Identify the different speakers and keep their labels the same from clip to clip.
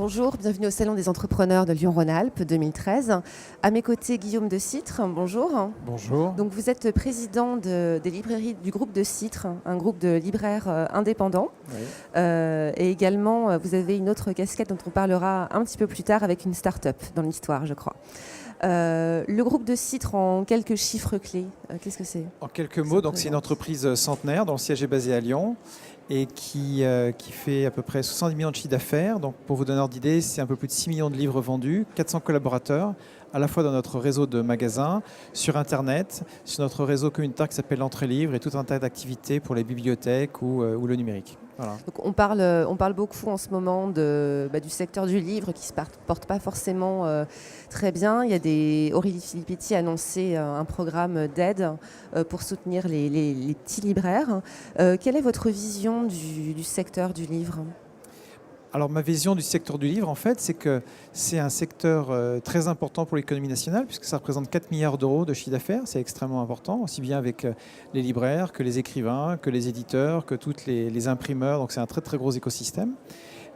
Speaker 1: Bonjour, bienvenue au Salon des entrepreneurs de Lyon-Rhône-Alpes 2013. À mes côtés, Guillaume de Citre, bonjour.
Speaker 2: Bonjour.
Speaker 1: Donc, vous êtes président des librairies du groupe de Citre, un groupe de libraires indépendants.
Speaker 2: Oui.
Speaker 1: Et également, vous avez une autre casquette dont on parlera un petit peu plus tard avec une start-up dans l'histoire, je crois. Le groupe de Citre, en quelques chiffres clés, qu'est-ce que c'est ?
Speaker 2: En quelques mots, donc c'est une entreprise centenaire dont le siège est basé à Lyon et qui fait à peu près 70 millions de chiffres d'affaires. Donc pour vous donner une ordre d'idée, c'est un peu plus de 6 millions de livres vendus, 400 collaborateurs, à la fois dans notre réseau de magasins, sur Internet, sur notre réseau communautaire qui s'appelle l'Entrée Livre et tout un tas d'activités pour les bibliothèques ou le numérique. Voilà.
Speaker 1: Donc on parle beaucoup en ce moment du secteur du livre qui ne se porte pas forcément très bien. Aurélie Filippetti a annoncé un programme d'aide pour soutenir les petits libraires. Quelle est votre vision du secteur du livre ?
Speaker 2: Alors ma vision du secteur du livre, en fait, c'est que c'est un secteur très important pour l'économie nationale, puisque ça représente 4 milliards d'euros de chiffre d'affaires. C'est extrêmement important, aussi bien avec les libraires que les écrivains, que les éditeurs, que tous les imprimeurs. Donc c'est un très très gros écosystème.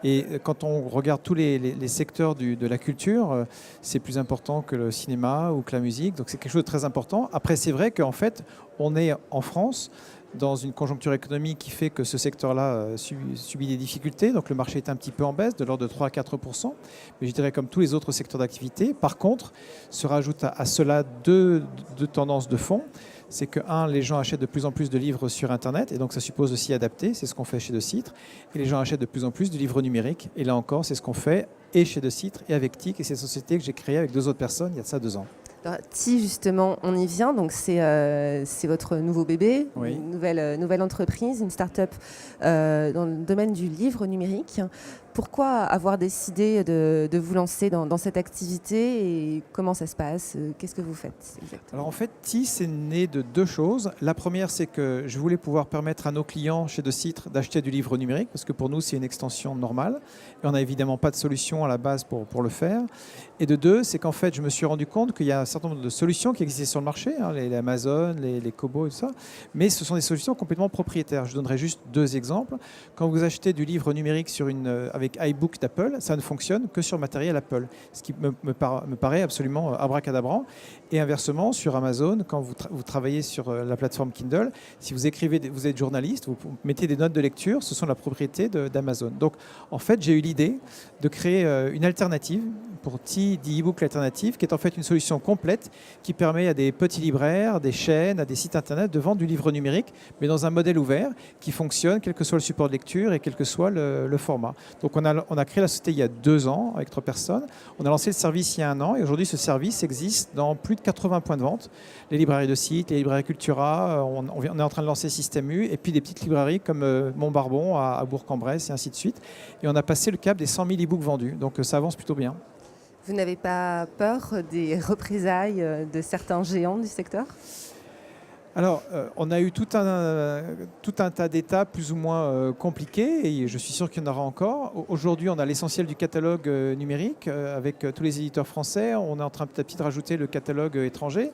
Speaker 2: Et quand on regarde tous les secteurs de la culture, c'est plus important que le cinéma ou que la musique. Donc c'est quelque chose de très important. Après, c'est vrai qu'en fait, on est en France dans une conjoncture économique qui fait que ce secteur-là subit des difficultés. Donc le marché est un petit peu en baisse, de l'ordre de 3 à 4%. Mais je dirais comme tous les autres secteurs d'activité. Par contre, se rajoutent à cela deux tendances de fond. C'est que, les gens achètent de plus en plus de livres sur Internet, et donc ça suppose aussi adapter, c'est ce qu'on fait chez De Citre. Et les gens achètent de plus en plus de livres numériques, et là encore, c'est ce qu'on fait et chez De Citre et avec TIC, et c'est une société que j'ai créée avec 2 autres personnes il y a de ça 2 ans.
Speaker 1: Alors, TI, justement, on y vient. Donc, c'est votre nouveau bébé,
Speaker 2: Oui.
Speaker 1: une nouvelle entreprise, une start-up dans le domaine du livre numérique. Pourquoi avoir décidé de vous lancer dans cette activité et comment ça se passe ? Qu'est-ce que vous faites exactement ?
Speaker 2: Alors en fait, TI, c'est né de 2 choses. La première, c'est que je voulais pouvoir permettre à nos clients chez De Citre d'acheter du livre numérique, parce que pour nous, c'est une extension normale. Et on n'a évidemment pas de solution à la base pour le faire. Et de 2, c'est qu'en fait, je me suis rendu compte qu'il y a un certain nombre de solutions qui existaient sur le marché, les Amazon, les Kobo et tout ça, mais ce sont des solutions complètement propriétaires. Je donnerai juste 2 exemples. Quand vous achetez du livre numérique avec iBook d'Apple, ça ne fonctionne que sur matériel Apple, ce qui me paraît absolument abracadabrant. Et inversement, sur Amazon, quand vous travaillez sur la plateforme Kindle, si vous écrivez, vous êtes journaliste, vous mettez des notes de lecture, ce sont la propriété d'Amazon. Donc, en fait, j'ai eu l'idée de créer une alternative pour TI, e-book alternative, qui est en fait une solution complète qui permet à des petits libraires, des chaînes, à des sites internet de vendre du livre numérique, mais dans un modèle ouvert qui fonctionne, quel que soit le support de lecture et quel que soit le format. Donc, on a créé la société il y a 2 ans avec 3 personnes. On a lancé le service il y a 1 an et aujourd'hui, ce service existe dans plus de 80 points de vente. Les librairies de Citre, les librairies Cultura, on est en train de lancer Système U et puis des petites librairies comme Montbarbon à Bourg-en-Bresse et ainsi de suite. Et on a passé le cap des 100 000 e-books vendus. Donc, ça avance plutôt bien.
Speaker 1: Vous n'avez pas peur des représailles de certains géants du secteur ?
Speaker 2: Alors, on a eu tout un tas d'étapes plus ou moins compliqués et je suis sûr qu'il y en aura encore. Aujourd'hui, on a l'essentiel du catalogue numérique avec tous les éditeurs français. On est en train petit à petit de rajouter le catalogue étranger.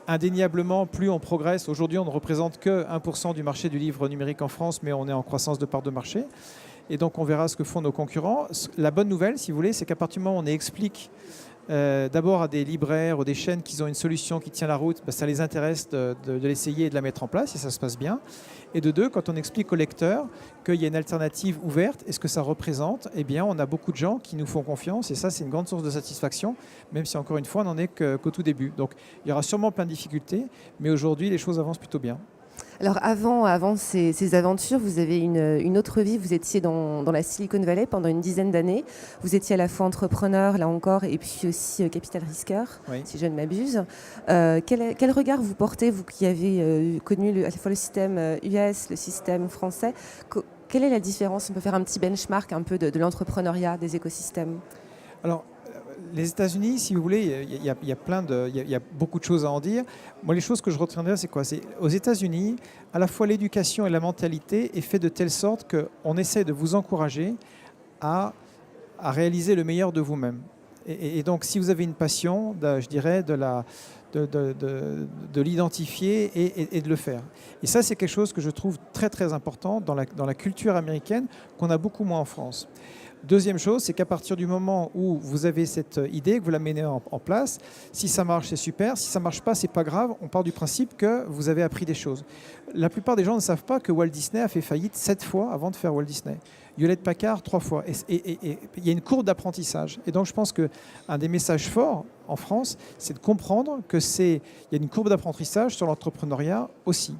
Speaker 2: Indéniablement, plus on progresse, aujourd'hui on ne représente que 1% du marché du livre numérique en France, mais on est en croissance de part de marché. Et donc on verra ce que font nos concurrents. La bonne nouvelle, si vous voulez, c'est qu'à partir du moment où on explique d'abord à des libraires ou des chaînes qu'ils ont une solution qui tient la route, ça les intéresse de l'essayer et de la mettre en place et ça se passe bien. Et de 2, quand on explique aux lecteurs qu'il y a une alternative ouverte et ce que ça représente, eh bien on a beaucoup de gens qui nous font confiance et ça c'est une grande source de satisfaction, même si encore une fois on n'en est qu'au tout début. Donc il y aura sûrement plein de difficultés, mais aujourd'hui les choses avancent plutôt bien.
Speaker 1: Alors avant ces aventures, vous avez une autre vie. Vous étiez dans la Silicon Valley pendant une dizaine d'années. Vous étiez à la fois entrepreneur, là encore, et puis aussi capital risqueur,
Speaker 2: Oui.
Speaker 1: si je ne m'abuse. Quel regard vous portez, vous qui avez connu à la fois le système US, le système français ? Quelle est la différence ? On peut faire un petit benchmark un peu de l'entrepreneuriat, des écosystèmes.
Speaker 2: Alors, les États-Unis, si vous voulez, il y a beaucoup de choses à en dire. Moi, les choses que je retiendrai, c'est quoi ? C'est aux États-Unis, à la fois l'éducation et la mentalité est fait de telle sorte qu'on essaie de vous encourager à réaliser le meilleur de vous-même. Et donc, si vous avez une passion, je dirais, de l'identifier et de le faire. Et ça, c'est quelque chose que je trouve très, très important dans la culture américaine qu'on a beaucoup moins en France. Deuxième chose, c'est qu'à partir du moment où vous avez cette idée, que vous la menez en place, si ça marche, c'est super. Si ça ne marche pas, c'est pas grave. On part du principe que vous avez appris des choses. La plupart des gens ne savent pas que Walt Disney a fait faillite 7 fois avant de faire Walt Disney. Hewlett-Packard 3 fois. Et il y a une courbe d'apprentissage. Et donc je pense qu'un des messages forts en France, c'est de comprendre qu'il y a une courbe d'apprentissage sur l'entrepreneuriat aussi.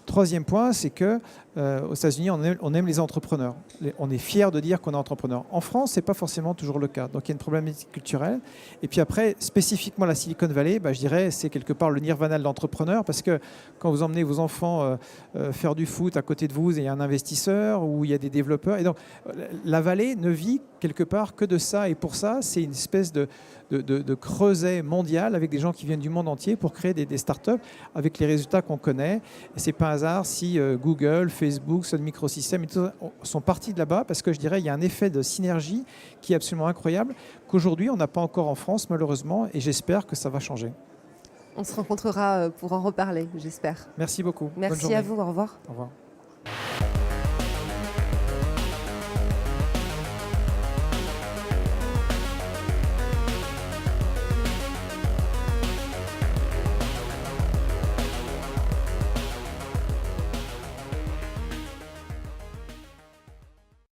Speaker 2: Troisième point, c'est qu'aux États-Unis, on aime les entrepreneurs. On est fier de dire qu'on est entrepreneur. En France, ce n'est pas forcément toujours le cas. Donc il y a une problématique culturelle. Et puis après, spécifiquement la Silicon Valley, je dirais c'est quelque part le nirvana de l'entrepreneur, parce que quand vous emmenez vos enfants faire du foot à côté de vous, il y a un investisseur ou il y a des développeurs. Et donc la vallée ne vit quelque part que de ça. Et pour ça, c'est une espèce de creuset mondial avec des gens qui viennent du monde entier pour créer des startups avec les résultats qu'on connaît. Et ce n'est pas un hasard si Google, Facebook, Sun Microsystems et tout ça sont partis de là-bas, parce que je dirais il y a un effet de synergie qui est absolument incroyable qu'aujourd'hui on n'a pas encore en France malheureusement, et j'espère que ça va changer.
Speaker 1: On se rencontrera pour en reparler, j'espère.
Speaker 2: Merci beaucoup.
Speaker 1: Merci à vous, au revoir.
Speaker 2: Au revoir.